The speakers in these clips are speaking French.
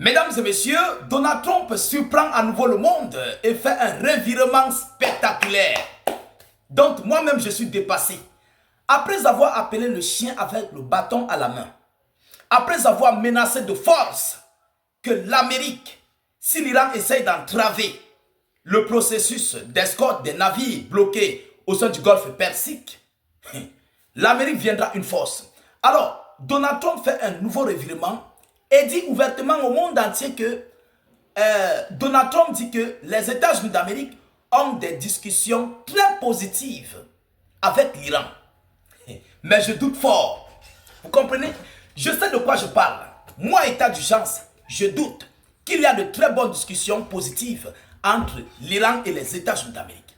Mesdames et messieurs, Donald Trump surprend à nouveau le monde et fait un revirement spectaculaire. Donc moi-même je suis dépassé. Après avoir appelé le chien avec le bâton à la main, après avoir menacé de force que l'Amérique, si l'Iran essaye d'entraver le processus d'escorte des navires bloqués au sein du golfe Persique, l'Amérique viendra une force. Alors, Donald Trump fait un nouveau revirement et dit ouvertement au monde entier que Donald Trump dit que les États-Unis d'Amérique ont des discussions très positives avec l'Iran. Mais je doute fort. Vous comprenez? Je sais de quoi je parle. Moi, état d'urgence, je doute qu'il y a de très bonnes discussions positives entre l'Iran et les États-Unis d'Amérique.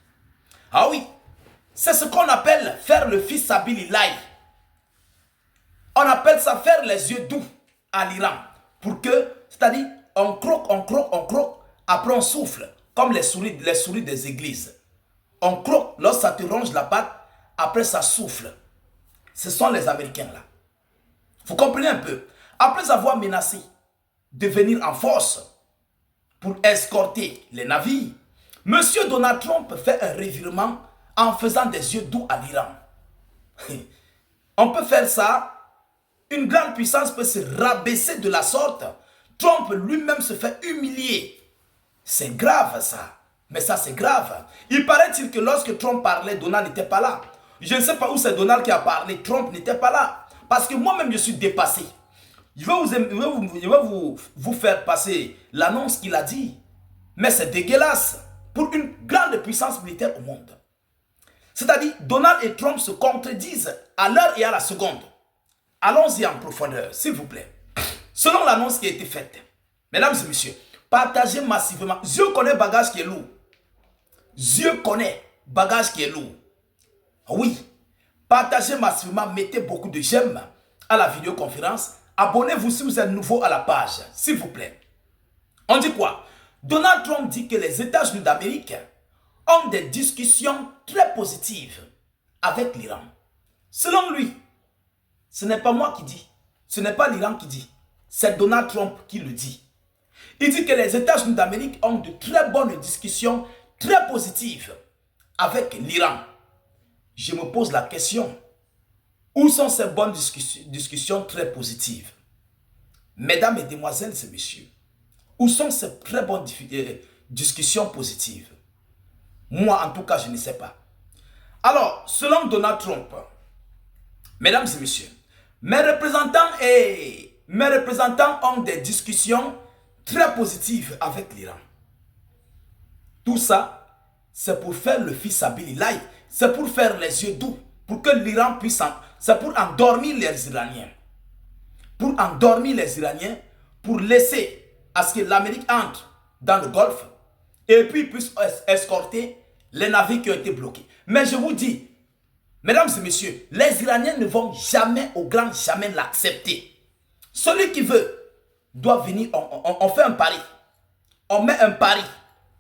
Ah oui, c'est ce qu'on appelle faire le fils Sabilillahi. On appelle ça faire les yeux doux à l'Iran. Pour que, c'est-à-dire, on croque, après on souffle, comme les souris des églises. On croque, lorsque ça te ronge la patte, après ça souffle. Ce sont les Américains là. Vous comprenez un peu? Après avoir menacé de venir en force pour escorter les navires, Monsieur Donald Trump fait un revirement en faisant des yeux doux à l'Iran. On peut faire ça. Une grande puissance peut se rabaisser de la sorte. Trump lui-même se fait humilier. C'est grave ça. Mais ça c'est grave. Il paraît-il que lorsque Trump parlait, Donald n'était pas là. Je ne sais pas où c'est Donald qui a parlé. Trump n'était pas là. Parce que moi-même je suis dépassé. Je vais vous faire passer l'annonce qu'il a dit. Mais c'est dégueulasse pour une grande puissance militaire au monde. C'est-à-dire, Donald et Trump se contredisent à l'heure et à la seconde. Allons-y en profondeur, s'il vous plaît. Selon l'annonce qui a été faite, mesdames et messieurs, partagez massivement. Dieu connaît bagage qui est lourd. Dieu connaît bagage qui est lourd. Oui, partagez massivement, mettez beaucoup de j'aime à la vidéoconférence. Abonnez-vous si vous êtes nouveau à la page, s'il vous plaît. On dit quoi? Donald Trump dit que les États-Unis d'Amérique ont des discussions très positives avec l'Iran. Selon lui, ce n'est pas moi qui dis, ce n'est pas l'Iran qui dit, c'est Donald Trump qui le dit. Il dit que les États-Unis d'Amérique ont de très bonnes discussions, très positives avec l'Iran. Je me pose la question, où sont ces bonnes discussions très positives? Mesdames, Mesdemoiselles et Messieurs, où sont ces très bonnes discussions positives? Moi, en tout cas, je ne sais pas. Alors, selon Donald Trump, mesdames et messieurs, mes représentants ont des discussions très positives avec l'Iran. Tout ça, c'est pour faire le fils Sabilillahi, c'est pour faire les yeux doux, pour que l'Iran puisse, c'est pour endormir les Iraniens. Pour endormir les Iraniens, pour laisser à ce que l'Amérique entre dans le Golfe et puis puisse escorter les navires qui ont été bloqués. Mais je vous dis, mesdames et messieurs, les Iraniens ne vont jamais, au grand jamais, l'accepter. Celui qui veut doit venir, on fait un pari. On met un pari.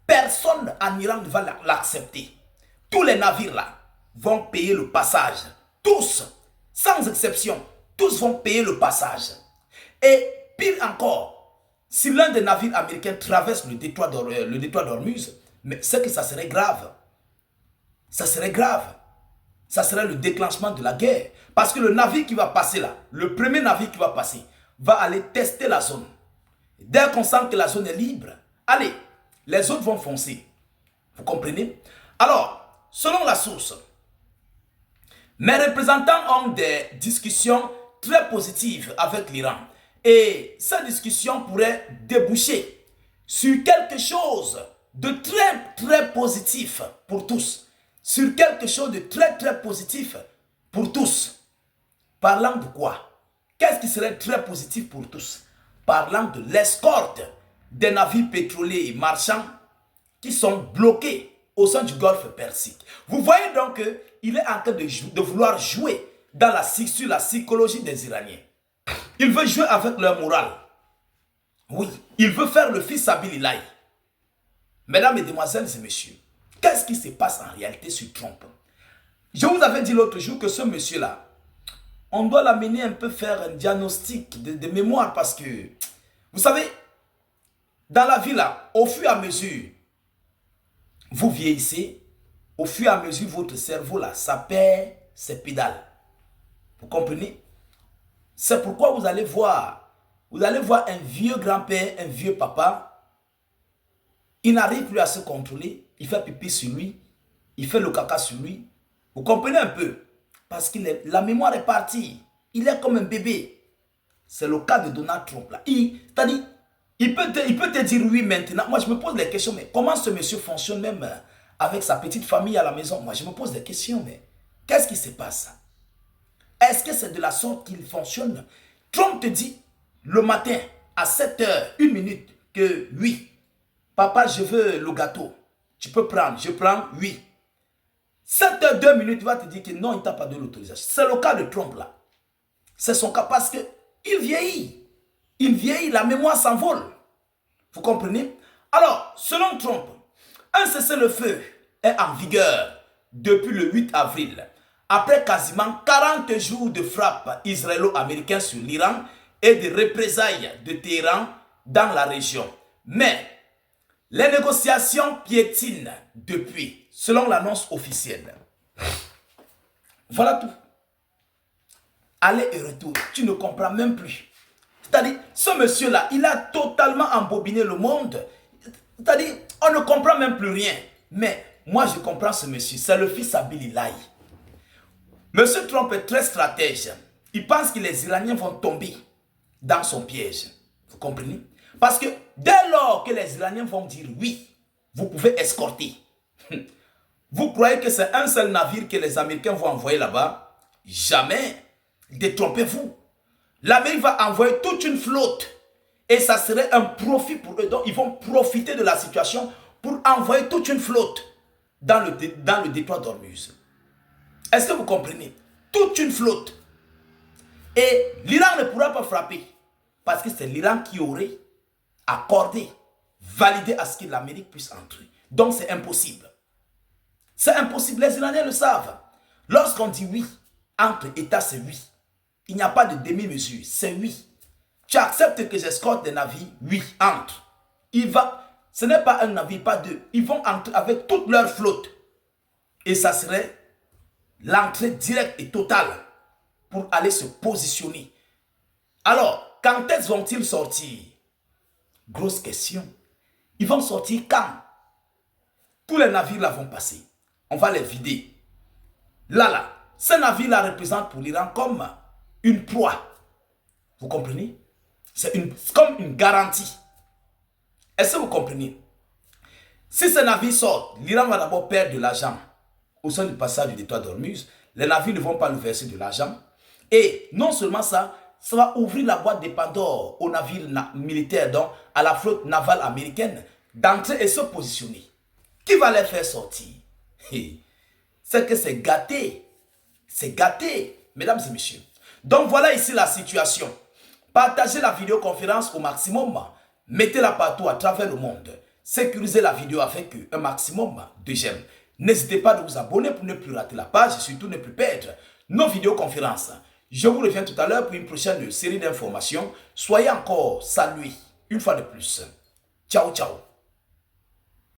Personne en Iran ne va l'accepter. Tous les navires là vont payer le passage. Tous, sans exception, tous vont payer le passage. Et pire encore, si l'un des navires américains traverse le détroit d'Ormuz, mais c'est que ça serait grave. Ça serait grave. Ça serait le déclenchement de la guerre. Parce que le navire qui va passer là, le premier navire qui va passer, va aller tester la zone. Dès qu'on sent que la zone est libre, allez, les autres vont foncer. Vous comprenez? Alors, selon la source, mes représentants ont des discussions très positives avec l'Iran. Et ces discussions pourraient déboucher sur quelque chose de très positif pour tous. Sur quelque chose de très positif pour tous. Parlant de quoi? Qu'est-ce qui serait très positif pour tous? Parlant de l'escorte des navires pétroliers et marchands qui sont bloqués au sein du golfe Persique. Vous voyez donc qu'il est en train de vouloir jouer sur la psychologie des Iraniens. Il veut jouer avec leur morale. Oui, il veut faire le fils Sabilillahi. Mesdames, Mesdemoiselles et Messieurs, qu'est-ce qui se passe en réalité sur Trump? Je vous avais dit l'autre jour que ce monsieur-là, on doit l'amener un peu faire un diagnostic de mémoire parce que, vous savez, Dans la vie là, au fur et à mesure, vous vieillissez, au fur et à mesure, votre cerveau là, ça perd ses pédales. Vous comprenez? C'est pourquoi vous allez voir un vieux grand-père, un vieux papa, il n'arrive plus à se contrôler, il fait pipi sur lui, il fait le caca sur lui. Vous comprenez un peu? Parce que la mémoire est partie. Il est comme un bébé. C'est le cas de Donald Trump là. C'est-à-dire, il peut te dire oui maintenant. Moi, je me pose des questions, mais comment ce monsieur fonctionne même avec sa petite famille à la maison? Moi, je me pose des questions, mais qu'est-ce qui se passe? Est-ce que c'est de la sorte qu'il fonctionne? Trump te dit le matin à 7h, 1 minute, que oui, papa, je veux le gâteau. Tu peux prendre, je prends, oui. 7h, 2 minutes, il va te dire que non, il ne t'a pas donné l'autorisation. C'est le cas de Trump là. C'est son cas parce qu'il vieillit. Il vieillit, la mémoire s'envole. Vous comprenez? Alors, selon Trump, un cessez-le-feu est en vigueur depuis le 8 avril. Après quasiment 40 jours de frappe israélo-américaine sur l'Iran et de représailles de Téhéran dans la région. Mais les négociations piétinent depuis, selon l'annonce officielle. Voilà tout. Aller et retour, tu ne comprends même plus. C'est-à-dire, ce monsieur-là, il a totalement embobiné le monde. C'est-à-dire, on ne comprend même plus rien. Mais moi, je comprends ce monsieur. C'est le fils à Billy Lai. Monsieur Trump est très stratège. Il pense que les Iraniens vont tomber dans son piège. Vous comprenez? Parce que dès lors que les Iraniens vont dire oui, vous pouvez escorter. Vous croyez que c'est un seul navire que les Américains vont envoyer là-bas? Jamais. Détrompez-vous. L'Amérique va envoyer toute une flotte. Et ça serait un profit pour eux. Donc, ils vont profiter de la situation pour envoyer toute une flotte dans le détroit d'Ormuz. Est-ce que vous comprenez? Toute une flotte. Et l'Iran ne pourra pas frapper. Parce que c'est l'Iran qui aurait accordé, validé à ce que l'Amérique puisse entrer. Donc, c'est impossible. C'est impossible. Les Iraniens le savent. Lorsqu'on dit oui, entre États, c'est oui. Il n'y a pas de demi-mesure, c'est oui. Tu acceptes que j'escorte des navires? Oui, entre. Ce n'est pas un navire, pas deux. Ils vont entrer avec toute leur flotte. Et ça serait l'entrée directe et totale pour aller se positionner. Alors, quand est-ce vont-ils sortir? Grosse question. Ils vont sortir quand? Tous les navires là vont passer. On va les vider. Là, ce navire-là représente pour l'Iran comme une proie. Vous comprenez? C'est comme une garantie. Est-ce que vous comprenez? Si ce navire sort, l'Iran va d'abord perdre de l'argent au sein du passage du détroit d'Ormuz. Les navires ne vont pas lui verser de l'argent. Et non seulement ça, ça va ouvrir la boîte de Pandore aux navires militaires, donc à la flotte navale américaine, d'entrer et se positionner. Qui va les faire sortir? C'est que c'est gâté. C'est gâté, mesdames et messieurs. Donc voilà ici la situation. Partagez la vidéoconférence au maximum. Mettez-la partout à travers le monde. Sécurisez la vidéo avec un maximum de j'aime. N'hésitez pas à vous abonner pour ne plus rater la page et surtout ne plus perdre nos vidéoconférences. Je vous reviens tout à l'heure pour une prochaine série d'informations. Soyez encore salués une fois de plus. Ciao, ciao.